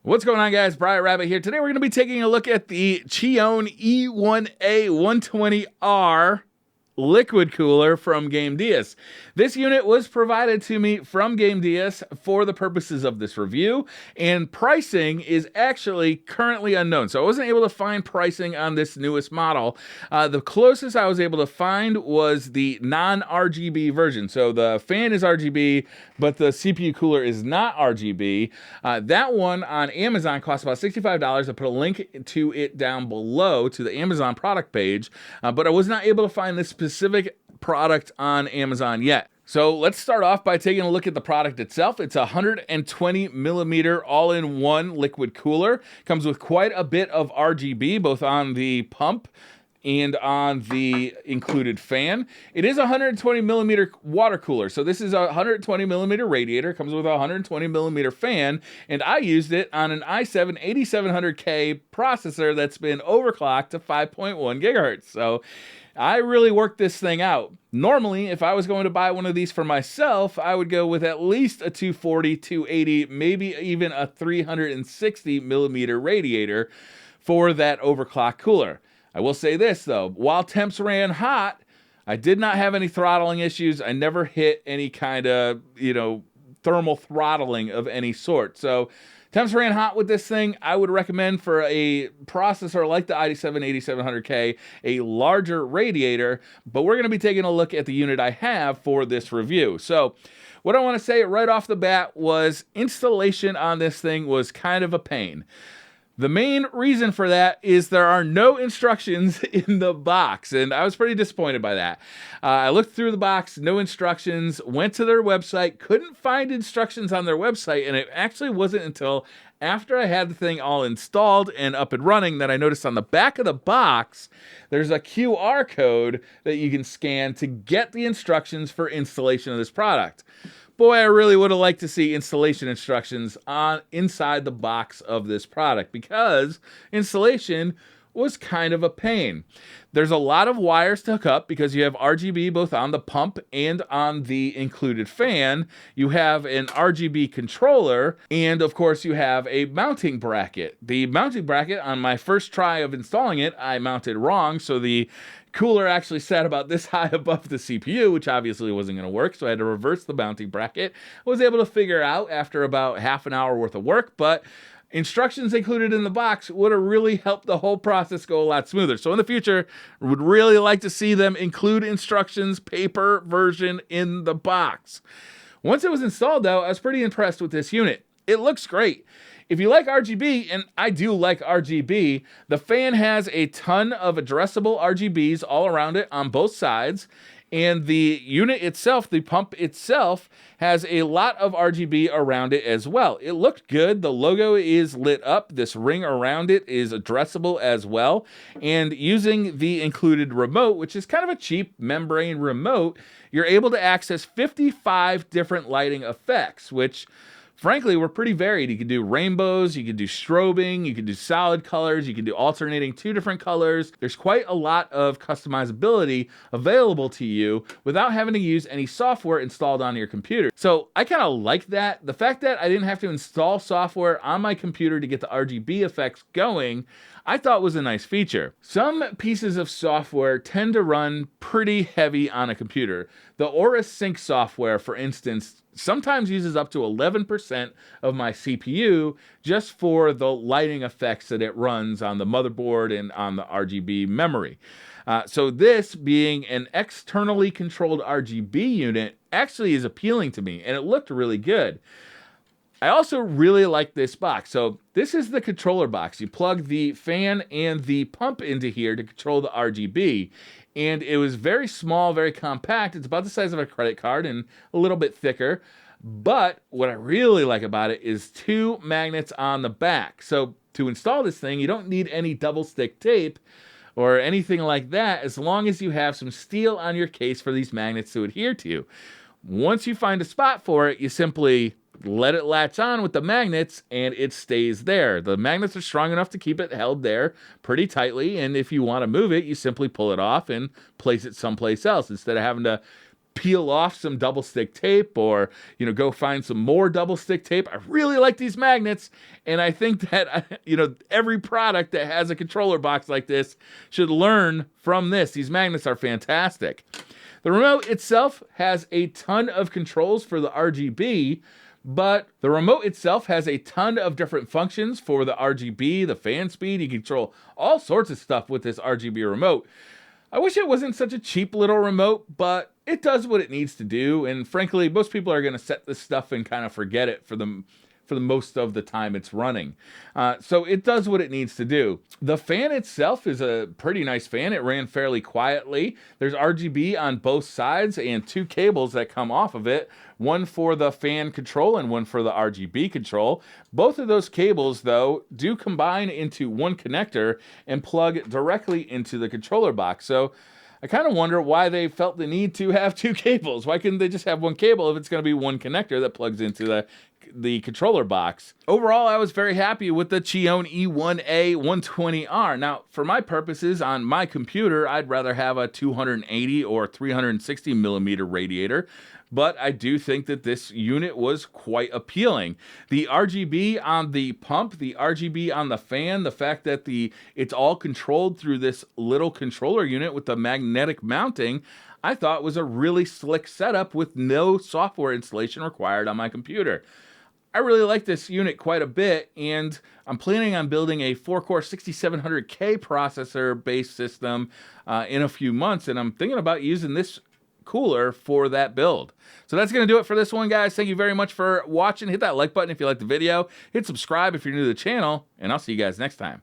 What's going on, guys? Briar Rabbit here. Today we're going to be taking a look at the Chione E1A 120R liquid cooler from GAMDIAS. This unit was provided to me from GAMDIAS for the purposes of this review, and pricing is actually currently unknown. So I wasn't able to find pricing on this newest model. The closest I was able to find was the non-RGB version. So the fan is RGB, but the CPU cooler is not RGB. That one on Amazon costs about $65. I put a link to it down below to the Amazon product page, but I was not able to find this specific product on Amazon yet. So let's start off by taking a look at the product itself. It's a 120 millimeter all-in-one liquid cooler. Comes with quite a bit of RGB, both on the pump and on the included fan. It is a 120 millimeter water cooler. So this is a 120 millimeter radiator, comes with a 120 millimeter fan, and I used it on an i7 8700K processor that's been overclocked to 5.1 gigahertz. So I really worked this thing out. Normally, if I was going to buy one of these for myself, I would go with at least a 240, 280, maybe even a 360 millimeter radiator for that overclock cooler. I will say this though, while temps ran hot, I did not have any throttling issues. I never hit any kind of, thermal throttling of any sort. So temps ran hot with this thing. I would recommend for a processor like the i7 8700K, a larger radiator, but we're going to be taking a look at the unit I have for this review. So what I want to say right off the bat was installation on this thing was kind of a pain. The main reason for that is there are no instructions in the box, and I was pretty disappointed by that. I looked through the box, no instructions, went to their website, couldn't find instructions on their website, and it actually wasn't until after I had the thing all installed and up and running that I noticed on the back of the box, there's a QR code that you can scan to get the instructions for installation of this product. Boy, I really would have liked to see installation instructions inside the box of this product, because installation was kind of a pain. There's a lot of wires to hook up because you have RGB both on the pump and on the included fan. You have an RGB controller, and of course you have a mounting bracket. The mounting bracket, on my first try of installing it, I mounted wrong, so the cooler actually sat about this high above the CPU, which obviously wasn't going to work, so I had to reverse the mounting bracket. I was able to figure out after about half an hour worth of work, but instructions included in the box would have really helped the whole process go a lot smoother. So in the future, I would really like to see them include instructions, paper version in the box. Once it was installed, though, I was pretty impressed with this unit. It looks great. If you like RGB, and I do like RGB, the fan has a ton of addressable RGBs all around it on both sides. And the unit itself, the pump itself, has a lot of RGB around it as well. It looked good. The logo is lit up. This ring around it is addressable as well. And using the included remote, which is kind of a cheap membrane remote, you're able to access 55 different lighting effects, which frankly, we're pretty varied. You can do rainbows, you can do strobing, you can do solid colors, you can do alternating 2 different colors. There's quite a lot of customizability available to you without having to use any software installed on your computer. So I kind of like that. The fact that I didn't have to install software on my computer to get the RGB effects going, I thought was a nice feature. Some pieces of software tend to run pretty heavy on a computer. The Aura Sync software, for instance, sometimes uses up to 11% of my CPU just for the lighting effects that it runs on the motherboard and on the RGB memory. So this, being an externally controlled RGB unit, actually is appealing to me, and it looked really good. I also really like this box. So this is the controller box. You plug the fan and the pump into here to control the RGB. And it was very small, very compact. It's about the size of a credit card and a little bit thicker. But what I really like about it is 2 magnets on the back. So to install this thing, you don't need any double stick tape or anything like that, as long as you have some steel on your case for these magnets to adhere to. Once you find a spot for it, you simply let it latch on with the magnets and it stays there. The magnets are strong enough to keep it held there pretty tightly, and if you want to move it, you simply pull it off and place it someplace else instead of having to peel off some double stick tape, or go find some more double stick tape. I really like these magnets, and I think that every product that has a controller box like this should learn from this. These magnets are fantastic. The remote itself has a ton of controls for the RGB, but the remote itself has a ton of different functions for the RGB, the fan speed. You can control all sorts of stuff with this RGB remote. I wish it wasn't such a cheap little remote, but it does what it needs to do. And frankly, most people are going to set this stuff and kind of forget it for the most of the time it's running. So it does what it needs to do. The fan itself is a pretty nice fan. It ran fairly quietly. There's RGB on both sides and 2 cables that come off of it, one for the fan control and one for the RGB control. Both of those cables, though, do combine into one connector and plug directly into the controller box. So I kind of wonder why they felt the need to have 2 cables. Why couldn't they just have one cable if it's going to be one connector that plugs into the controller box? Overall, I was very happy with the Chione E1A 120R. Now, for my purposes on my computer, I'd rather have a 280 or 360 millimeter radiator, but I do think that this unit was quite appealing. The RGB on the pump, the RGB on the fan, the fact that it's all controlled through this little controller unit with the magnetic mounting, I thought was a really slick setup with no software installation required on my computer. I really like this unit quite a bit, and I'm planning on building a 4-core 6700K processor-based system in a few months, and I'm thinking about using this cooler for that build. So that's going to do it for this one, guys. Thank you very much for watching. Hit that like button if you liked the video. Hit subscribe if you're new to the channel, and I'll see you guys next time.